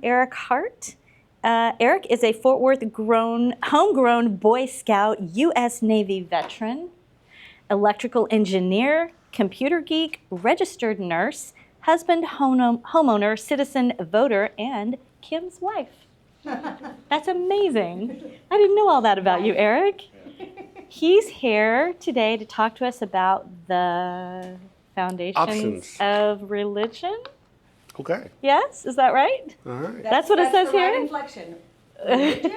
Eric Hart. Eric is a Fort Worth homegrown Boy Scout, U.S. Navy veteran, electrical engineer, computer geek, registered nurse, husband, homeowner, citizen, voter, and Kim's wife. That's amazing. I didn't know all that about you, Eric. He's here today to talk to us about the foundations Options of religion. Okay. Yes, is that right? All right. That's what it says the here? Right inflection. Religion?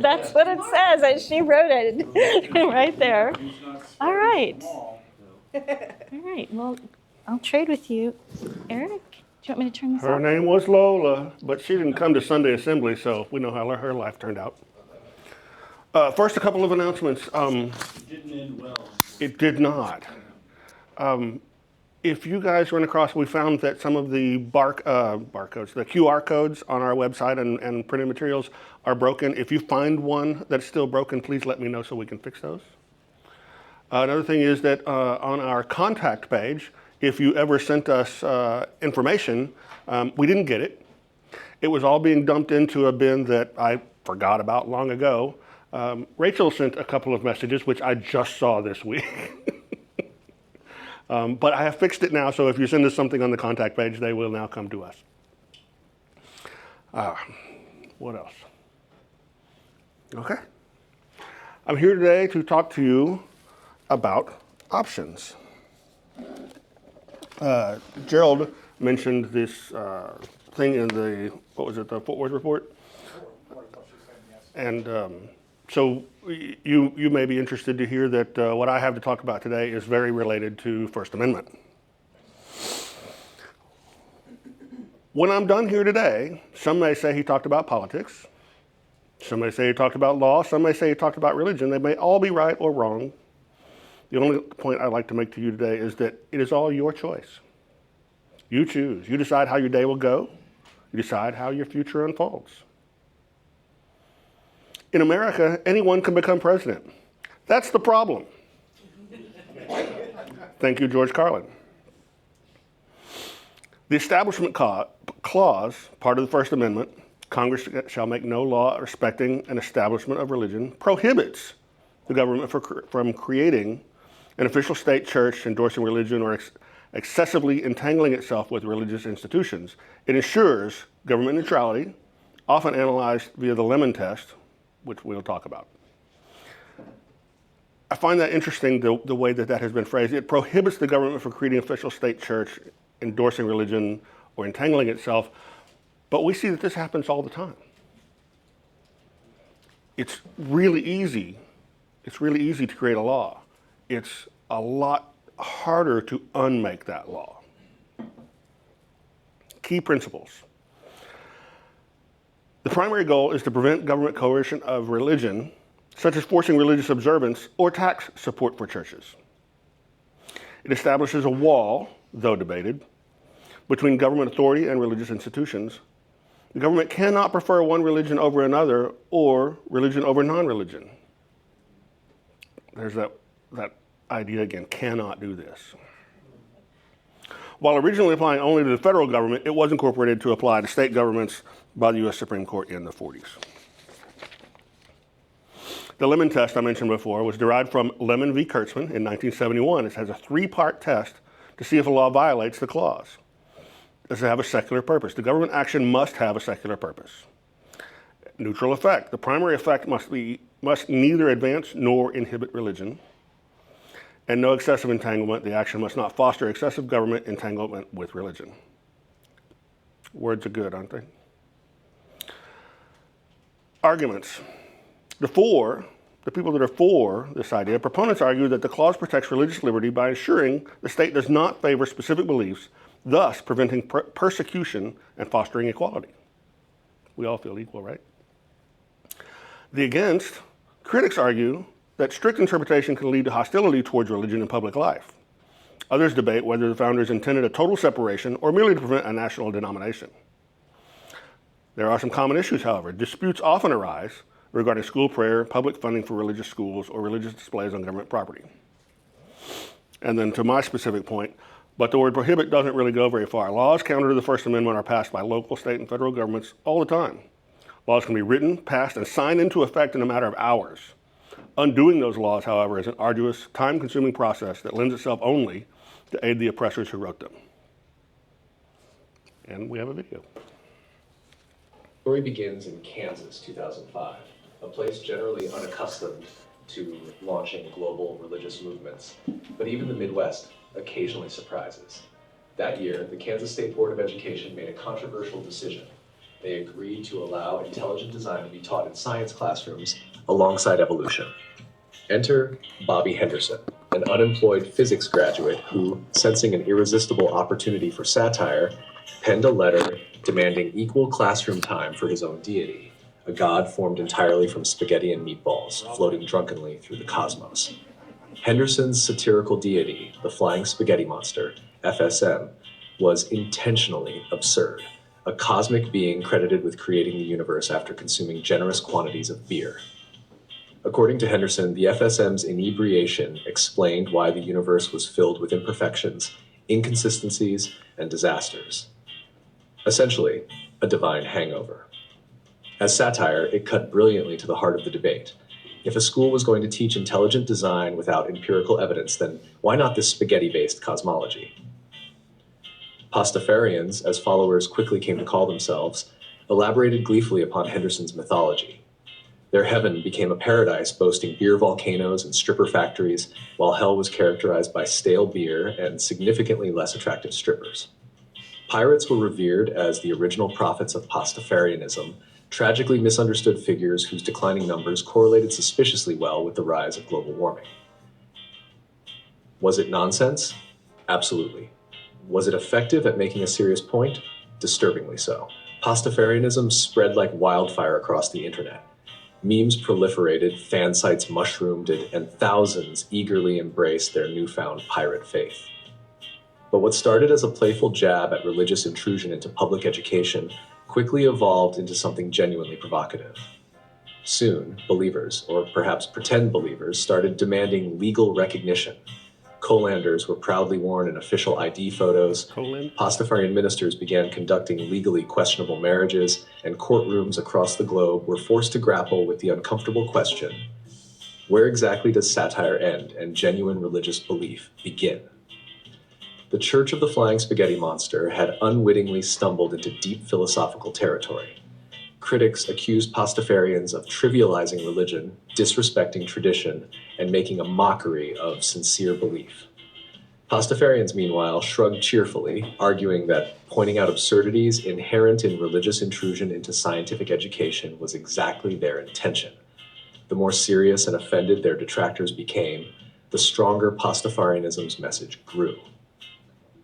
That's what it says, as she wrote it right there. All right. All right, well, I'll trade with you. Eric, do you want me to turn this Her off? name was Lola, but she didn't come to Sunday Assembly, so we know how her life turned out. First, a couple of announcements. It didn't end well. It did not. If you guys run across, we found that some of the barcodes, the QR codes on our website and printed materials are broken. If you find one that's still broken, please let me know so we can fix those. Another thing is that on our contact page, if you ever sent us information, we didn't get it. It was all being dumped into a bin that I forgot about long ago. Rachel sent a couple of messages, which I just saw this week. But I have fixed it now, so if you send us something on the contact page, they will now come to us. What else? Okay. I'm here today to talk to you about options. Gerald mentioned this thing in the, the Fort Worth report? And so you may be interested to hear that what I have to talk about today is very related to First Amendment. When I'm done here today, some may say he talked about politics. Some may say he talked about law. Some may say he talked about religion. They may all be right or wrong. The only point I'd like to make to you today is that it is all your choice. You choose. You decide how your day will go. You decide how your future unfolds. In America, anyone can become president. That's the problem. Thank you, George Carlin. The Establishment Clause, part of the First Amendment, Congress shall make no law respecting an establishment of religion, prohibits the government from creating an official state church endorsing religion or excessively entangling itself with religious institutions. It ensures government neutrality, often analyzed via the Lemon Test, which we'll talk about. I find that interesting, the way that has been phrased. It prohibits the government from creating an official state church, endorsing religion, or entangling itself, but we see that this happens all the time. It's really easy to create a law. It's a lot harder to unmake that law. Key principles. The primary goal is to prevent government coercion of religion, such as forcing religious observance or tax support for churches. It establishes a wall, though debated, between government authority and religious institutions. The government cannot prefer one religion over another or religion over non-religion. There's that idea again, cannot do this. While originally applying only to the federal government, it was incorporated to apply to state governments by the U.S. Supreme Court in the 40s. The Lemon Test I mentioned before was derived from Lemon v. Kurtzman in 1971. It has a three-part test to see if a law violates the clause. Does it have a secular purpose? The government action must have a secular purpose. Neutral effect. The primary effect must neither advance nor inhibit religion. And no excessive entanglement. The action must not foster excessive government entanglement with religion. Words are good, aren't they? Arguments. The people that are for this idea, proponents argue that the clause protects religious liberty by ensuring the state does not favor specific beliefs, thus preventing persecution and fostering equality. We all feel equal, right? The against, critics argue that strict interpretation can lead to hostility towards religion in public life. Others debate whether the founders intended a total separation or merely to prevent a national denomination. There are some common issues, however. Disputes often arise regarding school prayer, public funding for religious schools, or religious displays on government property. And then to my specific point, But the word prohibit doesn't really go very far. Laws counter to the First Amendment are passed by local, state, and federal governments all the time. Laws can be written, passed, and signed into effect in a matter of hours. Undoing those laws, however, is an arduous, time-consuming process that lends itself only to aid the oppressors who wrote them. And we have a video. The story begins in Kansas, 2005, a place generally unaccustomed to launching global religious movements, but even the Midwest occasionally surprises. That year, the Kansas State Board of Education made a controversial decision. They agreed to allow intelligent design to be taught in science classrooms alongside evolution. Enter Bobby Henderson, an unemployed physics graduate who, sensing an irresistible opportunity for satire, penned a letter demanding equal classroom time for his own deity, a god formed entirely from spaghetti and meatballs, floating drunkenly through the cosmos. Henderson's satirical deity, the Flying Spaghetti Monster, FSM, was intentionally absurd, a cosmic being credited with creating the universe after consuming generous quantities of beer. According to Henderson, the FSM's inebriation explained why the universe was filled with imperfections, inconsistencies, and disasters. Essentially, a divine hangover. As satire, it cut brilliantly to the heart of the debate. If a school was going to teach intelligent design without empirical evidence, then why not this spaghetti-based cosmology? Pastafarians, as followers quickly came to call themselves, elaborated gleefully upon Henderson's mythology. Their heaven became a paradise boasting beer volcanoes and stripper factories, while hell was characterized by stale beer and significantly less attractive strippers. Pirates were revered as the original prophets of Pastafarianism, tragically misunderstood figures whose declining numbers correlated suspiciously well with the rise of global warming. Was it nonsense? Absolutely. Was it effective at making a serious point? Disturbingly so. Pastafarianism spread like wildfire across the internet. Memes proliferated, fan sites mushroomed, and thousands eagerly embraced their newfound pirate faith. But what started as a playful jab at religious intrusion into public education quickly evolved into something genuinely provocative. Soon, believers, or perhaps pretend believers, started demanding legal recognition. Colanders were proudly worn in official ID photos. Pastafarian ministers began conducting legally questionable marriages, and courtrooms across the globe were forced to grapple with the uncomfortable question, where exactly does satire end and genuine religious belief begin? The Church of the Flying Spaghetti Monster had unwittingly stumbled into deep philosophical territory. Critics accused Pastafarians of trivializing religion, disrespecting tradition, and making a mockery of sincere belief. Pastafarians, meanwhile, shrugged cheerfully, arguing that pointing out absurdities inherent in religious intrusion into scientific education was exactly their intention. The more serious and offended their detractors became, the stronger Pastafarianism's message grew.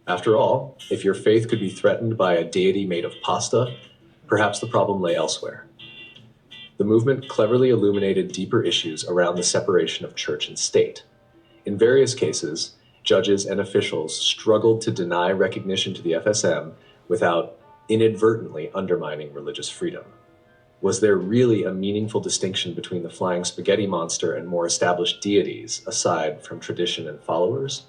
After all, if your faith could be threatened by a deity made of pasta, perhaps the problem lay elsewhere. The movement cleverly illuminated deeper issues around the separation of church and state. In various cases, judges and officials struggled to deny recognition to the FSM without inadvertently undermining religious freedom. Was there really a meaningful distinction between the Flying Spaghetti Monster and more established deities, aside from tradition and followers?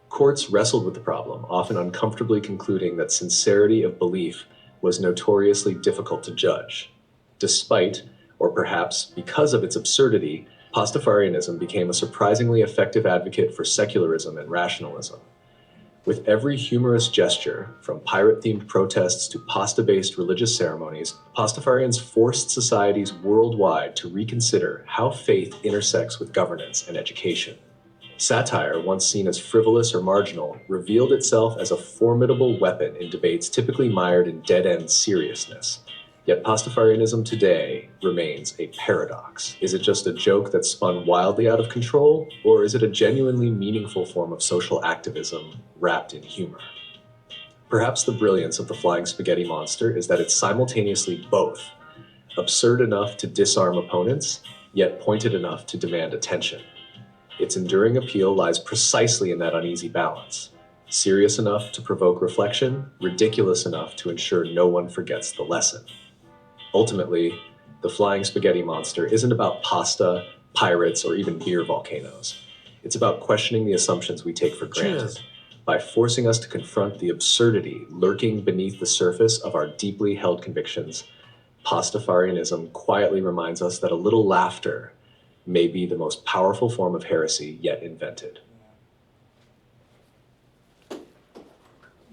Courts wrestled with the problem, often uncomfortably concluding that sincerity of belief was notoriously difficult to judge. Despite, or perhaps because of its absurdity, Pastafarianism became a surprisingly effective advocate for secularism and rationalism. With every humorous gesture, from pirate-themed protests to pasta-based religious ceremonies, Pastafarians forced societies worldwide to reconsider how faith intersects with governance and education. Satire, once seen as frivolous or marginal, revealed itself as a formidable weapon in debates typically mired in dead-end seriousness. Yet Pastafarianism today remains a paradox. Is it just a joke that spun wildly out of control, or is it a genuinely meaningful form of social activism wrapped in humor? Perhaps the brilliance of the Flying Spaghetti Monster is that it's simultaneously both, absurd enough to disarm opponents, yet pointed enough to demand attention. Its enduring appeal lies precisely in that uneasy balance, serious enough to provoke reflection, ridiculous enough to ensure no one forgets the lesson. Ultimately, the Flying Spaghetti Monster isn't about pasta, pirates, or even beer volcanoes. It's about questioning the assumptions we take for granted. Cheers. by forcing us to confront the absurdity lurking beneath the surface of our deeply held convictions. Pastafarianism quietly reminds us that a little laughter may be the most powerful form of heresy yet invented.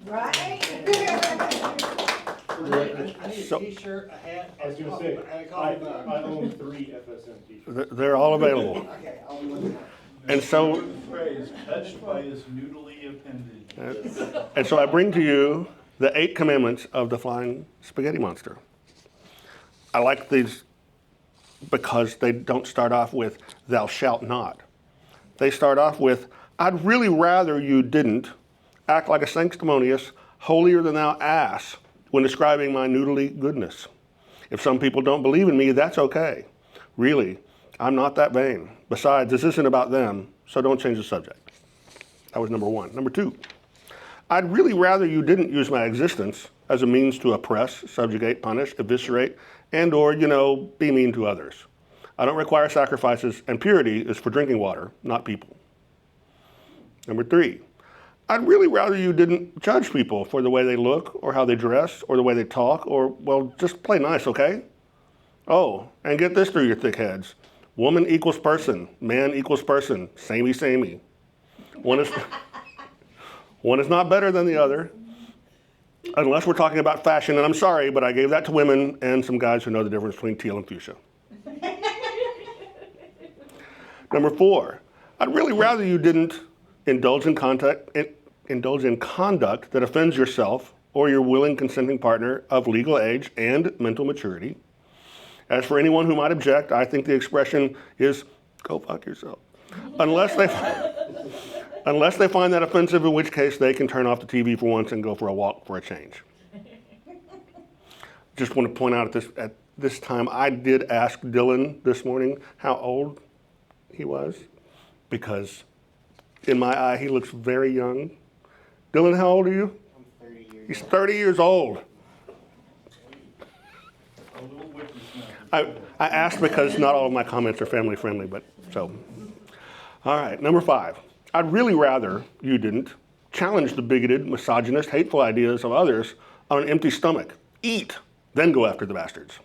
Right? I need So- a t-shirt, a hat, I was and a gonna coffee, say, and a I coffee mug. own 3 FSM t-shirts. They're all available. Okay, I'll be looking. And so, The phrase, touched by his noodly appendage. and so I bring to you the 8 commandments of the flying spaghetti monster. I like these because they don't start off with, thou shalt not. They start off with, I'd really rather you didn't act like a sanctimonious, holier than thou ass when describing my noodly goodness. If some people don't believe in me, that's okay. Really, I'm not that vain. Besides, this isn't about them, so don't change the subject. That was number 1. Number 2, I'd really rather you didn't use my existence as a means to oppress, subjugate, punish, eviscerate, and or, be mean to others. I don't require sacrifices, and purity is for drinking water, not people. Number 3, I'd really rather you didn't judge people for the way they look, or how they dress, or the way they talk, or, well, just play nice, okay? Oh, and get this through your thick heads. Woman equals person, man equals person, samey. One is not better than the other, unless we're talking about fashion, and I'm sorry, but I gave that to women and some guys who know the difference between teal and fuchsia. Number 4, I'd really rather you didn't indulge in conduct that offends yourself or your willing consenting partner of legal age and mental maturity. As for anyone who might object, I think the expression is, go fuck yourself. Unless they find that offensive, in which case they can turn off the TV for once and go for a walk for a change. Just want to point out at this time, I did ask Dylan this morning how old he was, because in my eye, he looks very young. Dylan, how old are you? I'm 30 years He's 30 years old. A little witness now. I asked because not all of my comments are family friendly, but so. All right, number 5. I'd really rather you didn't challenge the bigoted, misogynist, hateful ideas of others on an empty stomach. Eat, then go after the bastards.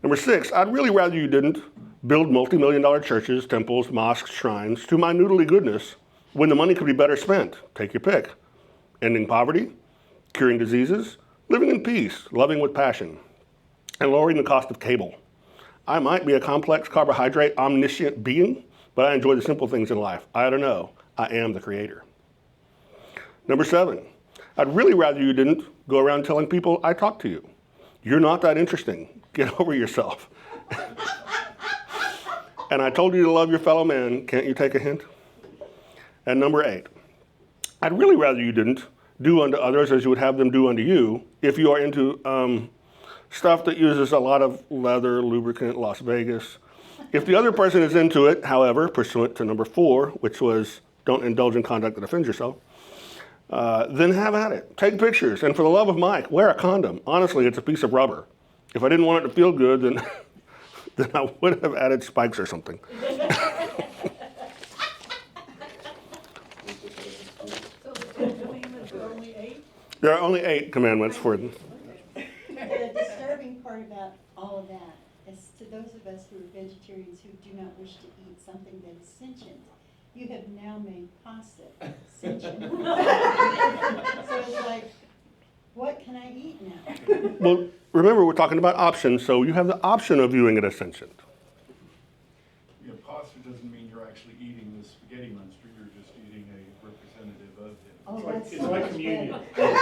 Number 6, I'd really rather you didn't build multi-million-dollar churches, temples, mosques, shrines to my noodly goodness when the money could be better spent. Take your pick. Ending poverty, curing diseases, living in peace, loving with passion, and lowering the cost of cable. I might be a complex carbohydrate omniscient being, but I enjoy the simple things in life. I don't know. I am the creator. Number 7, I'd really rather you didn't go around telling people I talk to you. You're not that interesting. Get over yourself. And I told you to love your fellow man. Can't you take a hint? And number 8, I'd really rather you didn't do unto others as you would have them do unto you if you are into stuff that uses a lot of leather, lubricant, Las Vegas. If the other person is into it, however, pursuant to number 4, which was don't indulge in conduct that offends yourself, then have at it. Take pictures, and for the love of Mike, wear a condom. Honestly, it's a piece of rubber. If I didn't want it to feel good, then then I would have added spikes or something. There are only 8 commandments for them. The disturbing part about all of that is to those of us who are vegetarians who do not wish to eat something that is sentient, you have now made pasta sentient. So it's like, what can I eat now? Well, remember, we're talking about options, so you have the option of viewing it as sentient. Yeah, pasta doesn't mean you're actually eating the spaghetti monster, you're just eating a representative of him. Oh, It's like- that's it's so like much communion. better.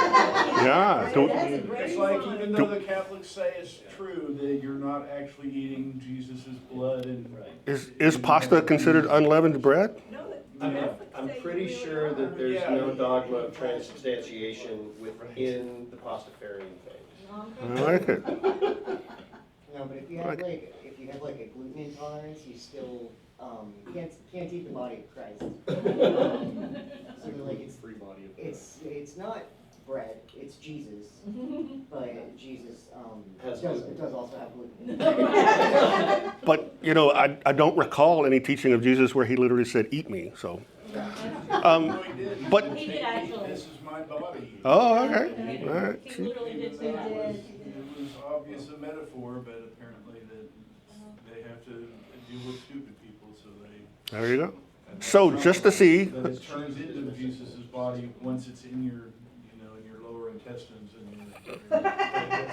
Yeah. That's a great It's like, one. even though the Catholics say it's true, that you're not actually eating Jesus' blood and. Is pasta considered unleavened bread? I'm pretty sure that there's no dogma of transubstantiation within the Pastafarian faith. I like it. No, but if you have like a gluten intolerance, you still can't eat the body of Christ. So like Free body of it's not bread, it's Jesus, but Jesus Has does gluten. also have gluten. But, I don't recall any teaching of Jesus where he literally said, eat me, so. No, he didn't. but- He did actually. This is my body. Oh, okay, all right. He literally did say that. It was obvious a metaphor, but apparently that they have to deal with stupid people, so they. There you go. So just to see, That it turns into Jesus's body once it's in your, in your lower intestines and your.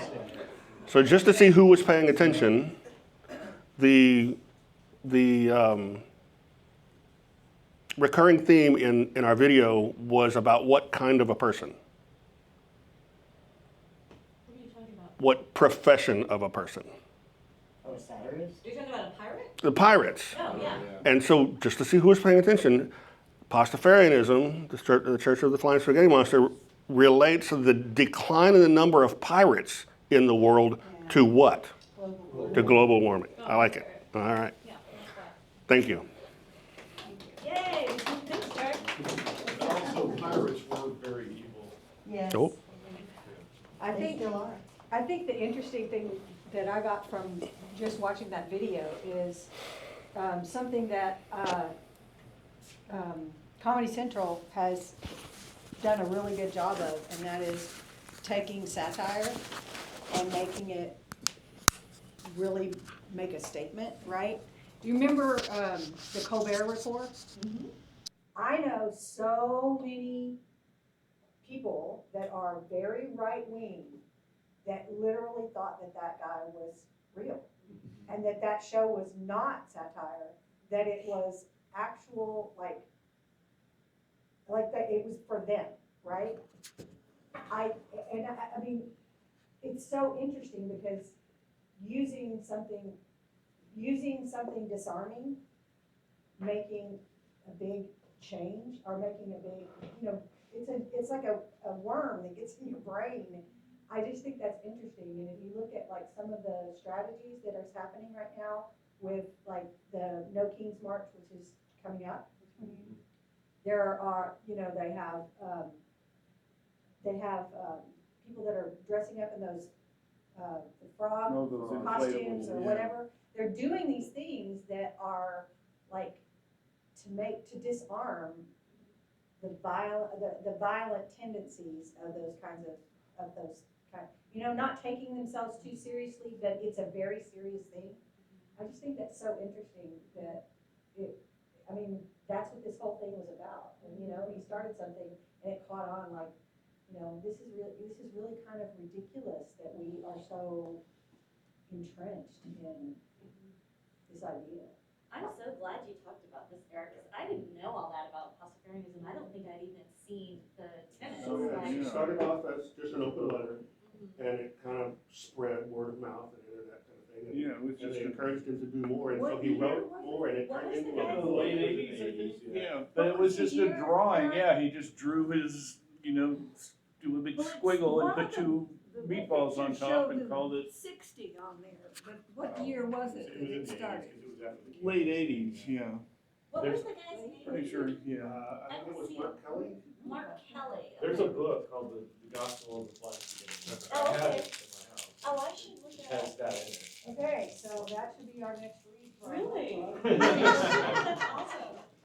so just to see who was paying attention, the recurring theme in our video was about what kind of a person, What are you talking about? what profession of a person. Oh, satirist? You're talking about a pirate? The pirates. Oh, yeah. And so just to see who was paying attention, Pastafarianism, the Church of the Flying Spaghetti Monster, relates the decline in the number of pirates in the world to what? To global warming. I like it. All right. Yeah, that's right. Thank you. Yay, thanks, Jared. Also, pirates were very evil. Yes. Oh. I They think, still are. I think the interesting thing that I got from just watching that video is something that Comedy Central has done a really good job of, and that is taking satire and making it really make a statement, right? Do you remember the Colbert Report? I know so many people that are very right-wing that literally thought that that guy was real. And that that show was not satire, that it was actual, like that it was for them, right? I mean, it's so interesting because using something disarming, making a big change, or making a big, it's like a worm that gets in your brain. I just think that's interesting, and if you look at like some of the strategies that are happening right now with like the No King's March, which is coming up, there are, they have people that are dressing up in those the frog No, those costumes inflatables, or yeah. whatever. They're doing these things that are like to disarm the violent tendencies of those kinds of those kind, not taking themselves too seriously, but it's a very serious thing. I just think that's so interesting that that's what this whole thing was about. And, he started something and it caught on like, this is really kind of ridiculous that we are so entrenched in this idea. I'm so glad you talked about this, Eric, because I didn't know all that about Pastafarianism. I don't think I'd even seen the tenets. So like, it started off as just an open letter, and it kind of spread word of mouth and internet kind of thing. And, Yeah, it was and just they a- encouraged him to do more, and so What he year wrote was it? more, and it What turned was into the a guy's book. name? late 80s, I think. Yeah, but What it was was just the a year? drawing, yeah, he just drew his, do a big Well, it's squiggle and one put of two The meatballs on picture top showed and the called it 60 on there, but what year was it that it started? late 80s, yeah. What was the guy's name? Pretty sure, yeah. I think it was Mark Kelly. Mark Kelly. There's a Okay. book called The Gospel of the Flying Spaghetti. Oh, I have okay. it in my house. Oh, I should look It it up. has that in it. Okay, so that should be our next read. for our Really? book.